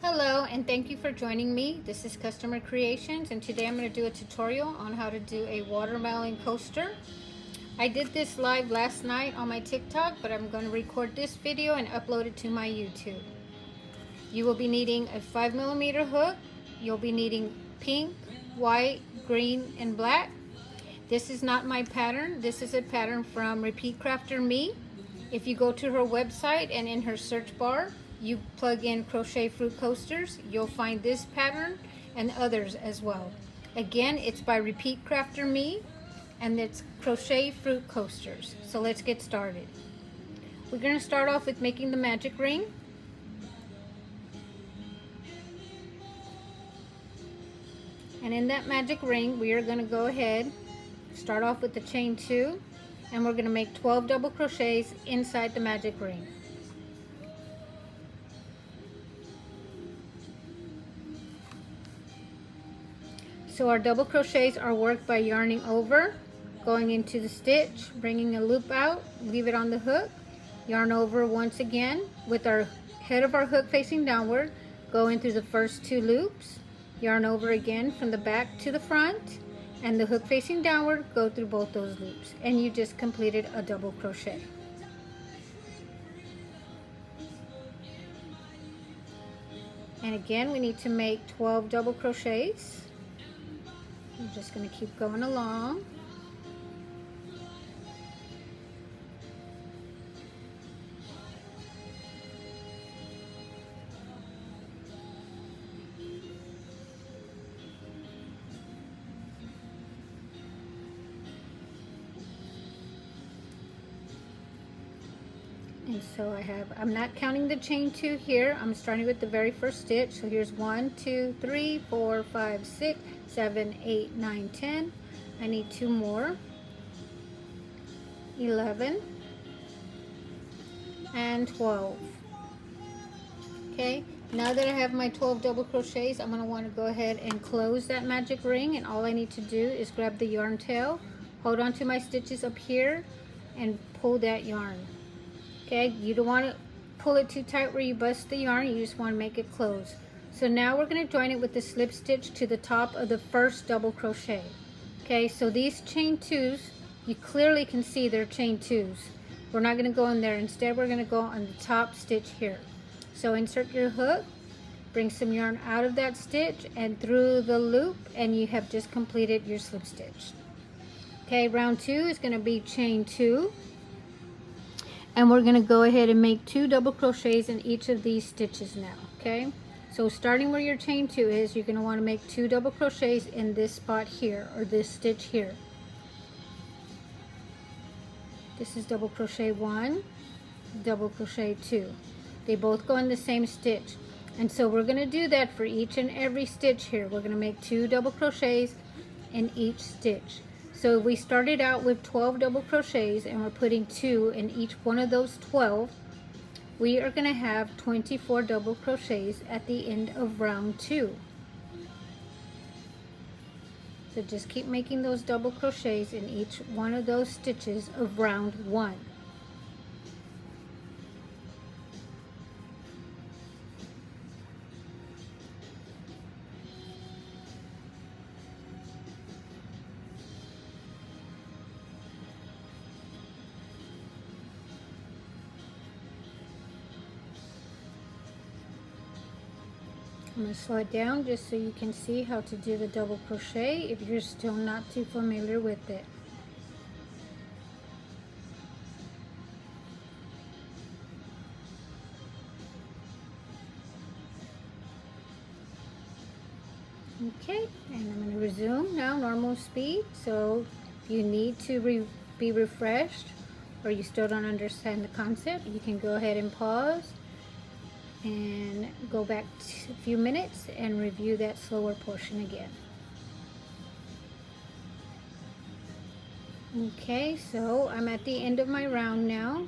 Hello, and thank you for joining me. This is Customer Creations, and today I'm going to do a tutorial on how to do a watermelon coaster. I did this live last night on my TikTok, but I'm going to record this video and upload it to my YouTube. You will be needing a 5mm hook. You'll be needing pink, white, green, and black. This is not my pattern. This is a pattern from Repeat Crafter Me. If you go to her website and in her search bar, you plug in crochet fruit coasters, you'll find this pattern and others as well. Again, it's by Repeat Crafter Me, and it's crochet fruit coasters. So let's get started. We're going to start off with making the magic ring. And in that magic ring, we are going to go ahead, start off with the chain 2, and we're going to make 12 double crochets inside the magic ring. So our double crochets are worked by yarning over, going into the stitch, bringing a loop out, leave it on the hook, yarn over once again with our head of our hook facing downward, go in through the first 2 loops, yarn over again from the back to the front, and the hook facing downward, go through both those loops, and you just completed a double crochet. And again, we need to make 12 double crochets. I'm just going to keep going along. And so I'm not counting the chain 2 here. I'm starting with the very first stitch. So here's 1, 2, 3, 4, 5, 6, 7, 8, 9, 10. I need 2 more. 11 and 12. Okay, now that I have my 12 double crochets, I'm going to want to go ahead and close that magic ring, and all I need to do is grab the yarn tail, hold on to my stitches up here, and pull that yarn. Okay, you don't want to pull it too tight where you bust the yarn, you just want to make it close. So now we're going to join it with the slip stitch to the top of the first double crochet. Okay, so these chain 2s, you clearly can see they're chain 2s. We're not going to go in there. Instead, we're going to go on the top stitch here. So insert your hook, bring some yarn out of that stitch and through the loop, and you have just completed your slip stitch. Okay, round 2 is going to be chain 2. And we're going to go ahead and make 2 double crochets in each of these stitches now. Okay, so starting where your chain 2 is, you're going to want to make 2 double crochets in this spot here, or this stitch here. This is double crochet 1, double crochet 2. They both go in the same stitch, and so we're going to do that for each and every stitch here. We're going to make 2 double crochets in each stitch. So we started out with 12 double crochets, and we're putting 2 in each one of those 12. We are going to have 24 double crochets at the end of round 2. So just keep making those double crochets in each one of those stitches of round 1. I'm going to slow it down just so you can see how to do the double crochet if you're still not too familiar with it. Okay, and I'm going to resume now normal speed. So if you need to be refreshed, or you still don't understand the concept, you can go ahead and pause and go back a few minutes and review that slower portion again. Okay, so I'm at the end of my round now,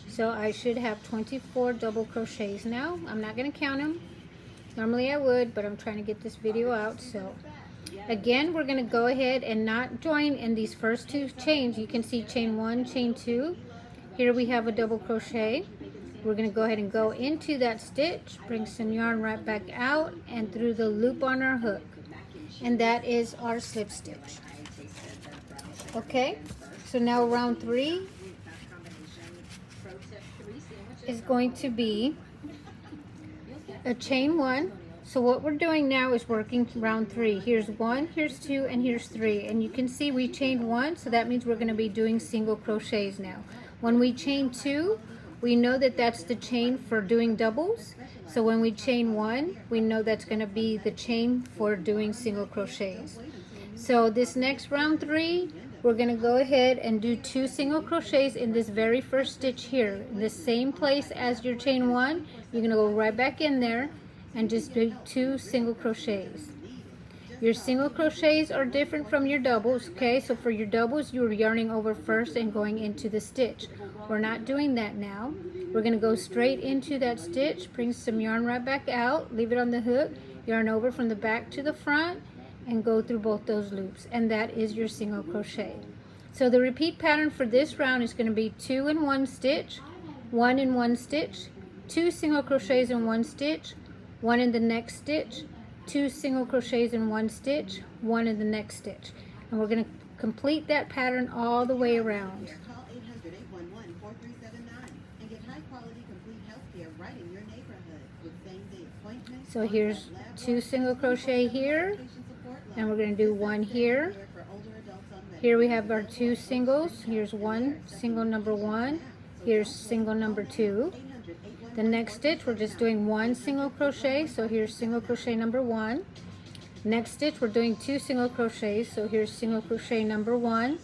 so I should have 24 double crochets now. I'm not going to count them. Normally I would, but I'm trying to get this video out. So again, we're going to go ahead and not join in these first 2 chains. You can see chain 1, chain 2. Here we have a double crochet. We're going to go ahead and go into that stitch, bring some yarn right back out and through the loop on our hook. And that is our slip stitch. Okay, so now round 3 is going to be a chain 1. So what we're doing now is working round 3. Here's 1, here's 2, and here's 3. And you can see we chained 1, so that means we're going to be doing single crochets now. When we chain 2, we know that that's the chain for doing doubles. So when we chain 1, we know that's going to be the chain for doing single crochets. So this next round 3, we're going to go ahead and do 2 single crochets in this very first stitch here. In the same place as your chain 1, you're going to go right back in there and just do 2 single crochets. Your single crochets are different from your doubles, okay? So for your doubles, you're yarning over first and going into the stitch. We're not doing that now. We're going to go straight into that stitch, bring some yarn right back out, leave it on the hook, yarn over from the back to the front, and go through both those loops. And that is your single crochet. So the repeat pattern for this round is going to be 2 in 1 stitch, 1 in 1 stitch, 2 single crochets in 1 stitch, 1 in the next stitch, 2 single crochets in 1 stitch, 1 in the next stitch. And we're going to complete that pattern all the way around. So here's 2 single crochet here, and we're going to do 1 here. Here we have our 2 singles. Here's 1 single number 1, here's single number 2. The next stitch, we're just doing 1 single crochet, so here's single crochet number 1. Next stitch, we're doing 2 single crochets, so here's single crochet number 1.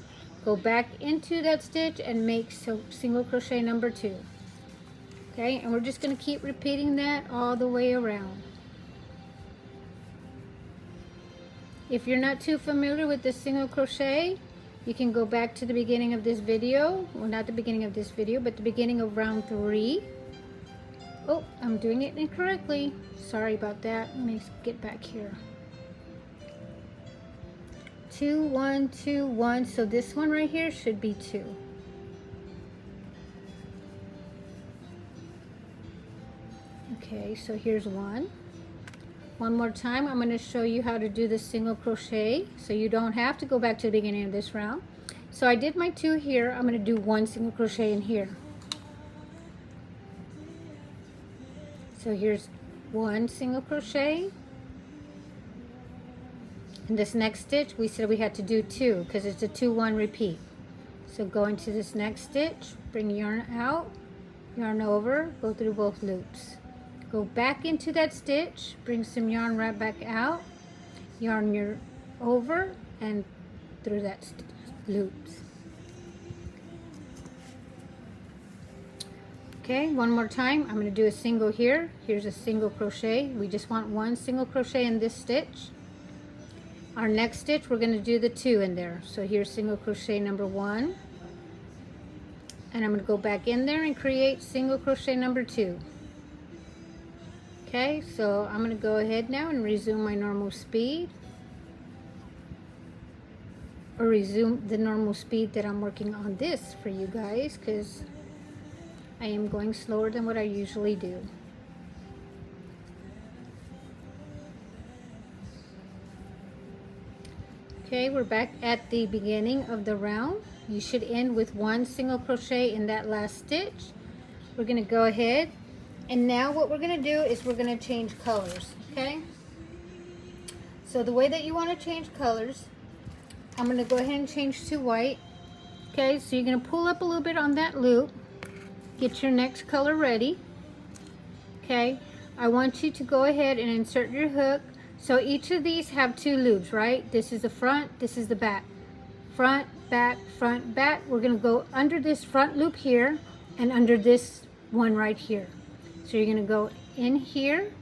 Go back into that stitch and make single crochet number 2. Okay, and we're just going to keep repeating that all the way around. If you're not too familiar with the single crochet, you can go back to the beginning of this video. Well, not the beginning of this video, but the beginning of round 3. Oh, I'm doing it incorrectly. Sorry about that. Let me get back here. 2, 1, 2, 1. So this one right here should be 2. Okay, so here's 1. One more time, I'm going to show you how to do the single crochet so you don't have to go back to the beginning of this round. So I did my 2 here. I'm going to do 1 single crochet in here. So here's 1 single crochet. In this next stitch, we said we had to do 2 because it's a 2-1 repeat. So go into this next stitch, bring yarn out, yarn over, go through both loops. Go back into that stitch, bring some yarn right back out, yarn your over and through that loops. Okay, one more time. I'm going to do a single here. Here's a single crochet. We just want 1 single crochet in this stitch. Our next stitch, we're going to do the 2 in there. So here's single crochet number 1. And I'm going to go back in there and create single crochet number 2. Okay, so I'm going to go ahead now and resume my normal speed. Or resume the normal speed that I'm working on this for you guys, because I am going slower than what I usually do. Okay, we're back at the beginning of the round. You should end with 1 single crochet in that last stitch. We're going to go ahead, and now what we're going to do is we're going to change colors, okay? So the way that you want to change colors, I'm going to go ahead and change to white. Okay, so you're going to pull up a little bit on that loop. Get your next color ready. Okay, I want you to go ahead and insert your hook. So each of these have 2 loops, right? This is the front, this is the back. Front, back, front, back. We're going to go under this front loop here and under this one right here. So you're going to go in here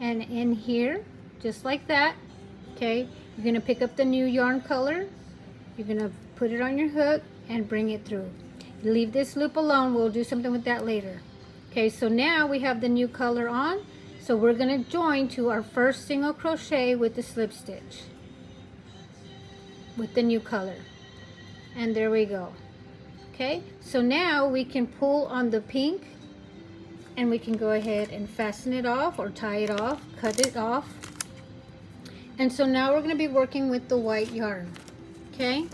and in here, just like that. Okay, you're going to pick up the new yarn color. You're going to put it on your hook and bring it through. Leave this loop alone. We'll do something with that later. Okay, so now we have the new color on. So we're going to join to our first single crochet with the slip stitch with the new color. And there we go. Okay, so now we can pull on the pink and we can go ahead and fasten it off or tie it off, cut it off. And so now we're going to be working with the white yarn. Okay,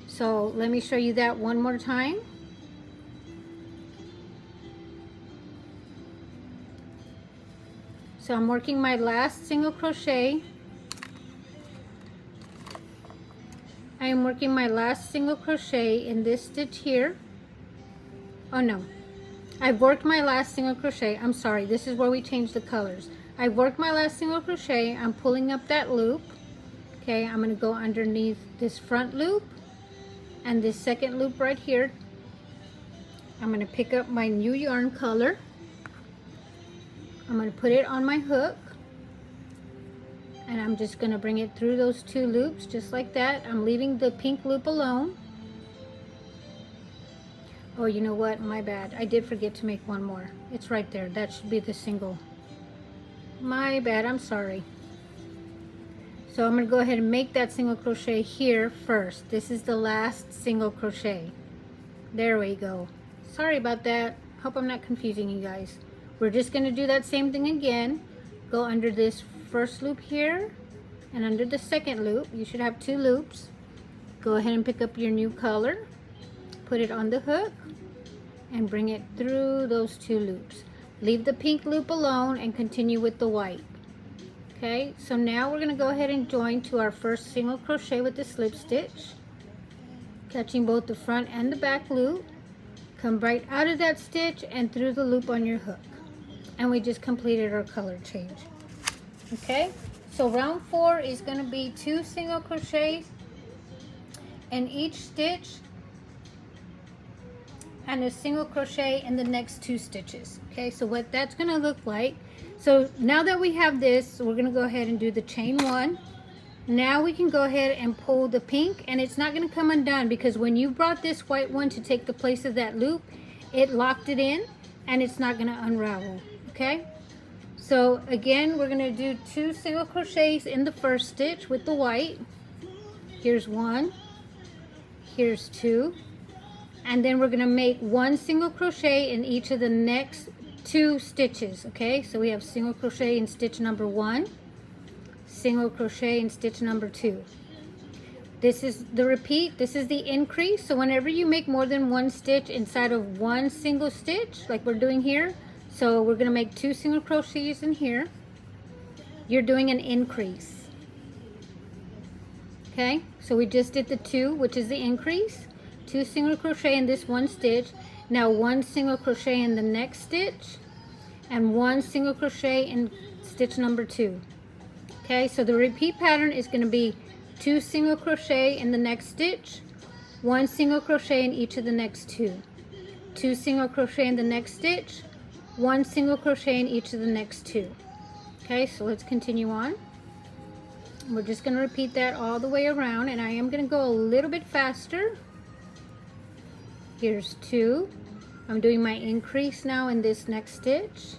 so let me show you that one more time. So I'm working my last single crochet. I am working my last single crochet in this stitch here. Oh no, I've worked my last single crochet. I'm sorry, this is where we change the colors. I've worked my last single crochet. I'm pulling up that loop. Okay, I'm going to go underneath this front loop and this second loop right here. I'm going to pick up my new yarn color. I'm going to put it on my hook, and I'm just going to bring it through those two loops just like that. I'm leaving the pink loop alone. Oh, you know what? My bad. I did forget to make one more. It's right there. That should be the single. My bad. I'm sorry. So I'm going to go ahead and make that single crochet here first. This is the last single crochet. There we go. Sorry about that. Hope I'm not confusing you guys. We're just going to do that same thing again. Go under this first loop here and under the second loop. You should have two loops. Go ahead and pick up your new color. Put it on the hook and bring it through those two loops. Leave the pink loop alone and continue with the white. Okay, so now we're going to go ahead and join to our first single crochet with the slip stitch, catching both the front and the back loop. Come right out of that stitch and through the loop on your hook. And we just completed our color change. Okay, so round 4 is going to be 2 single crochets in each stitch and a single crochet in the next 2 stitches. Okay, so what that's going to look like. So now that we have this, we're going to go ahead and do the chain 1. Now we can go ahead and pull the pink, and it's not going to come undone because when you brought this white one to take the place of that loop, it locked it in and it's not going to unravel. Okay, so again, we're going to do 2 single crochets in the first stitch with the white. Here's 1, here's 2, and then we're going to make 1 single crochet in each of the next 2 stitches. Okay, so we have single crochet in stitch number 1, single crochet in stitch number 2. This is the repeat, this is the increase. So whenever you make more than 1 stitch inside of 1 single stitch, like we're doing here, so we're going to make 2 single crochets in here, you're doing an increase. Okay, so we just did the 2, which is the increase. 2 single crochet in this 1 stitch. Now 1 single crochet in the next stitch and 1 single crochet in stitch number 2. Okay, so the repeat pattern is going to be 2 single crochet in the next stitch, 1 single crochet in each of the next 2, 2 single crochet in the next stitch, 1 single crochet in each of the next 2. Okay, so let's continue on. We're just going to repeat that all the way around, and I am going to go a little bit faster. Here's 2. I'm doing my increase now in this next stitch,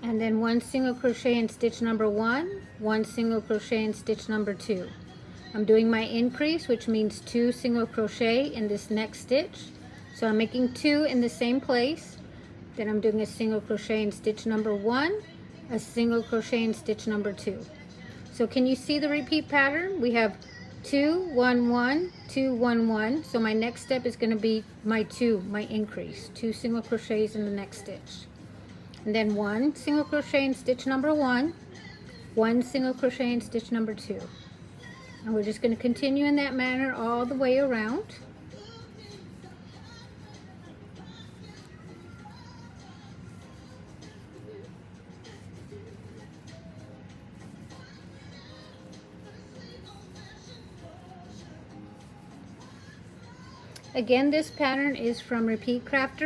and then 1 single crochet in stitch number 1, 1 single crochet in stitch number 2. I'm doing my increase, which means 2 single crochet in this next stitch. So I'm making 2 in the same place. Then I'm doing a single crochet in stitch number 1, a single crochet in stitch number 2. So can you see the repeat pattern? We have 2, 1, 1, 2, 1, 1. So my next step is going to be my 2, my increase. 2 single crochets in the next stitch. And then 1 single crochet in stitch number 1, 1 single crochet in stitch number 2. And we're just going to continue in that manner all the way around. Again, this pattern is from Repeat Crafter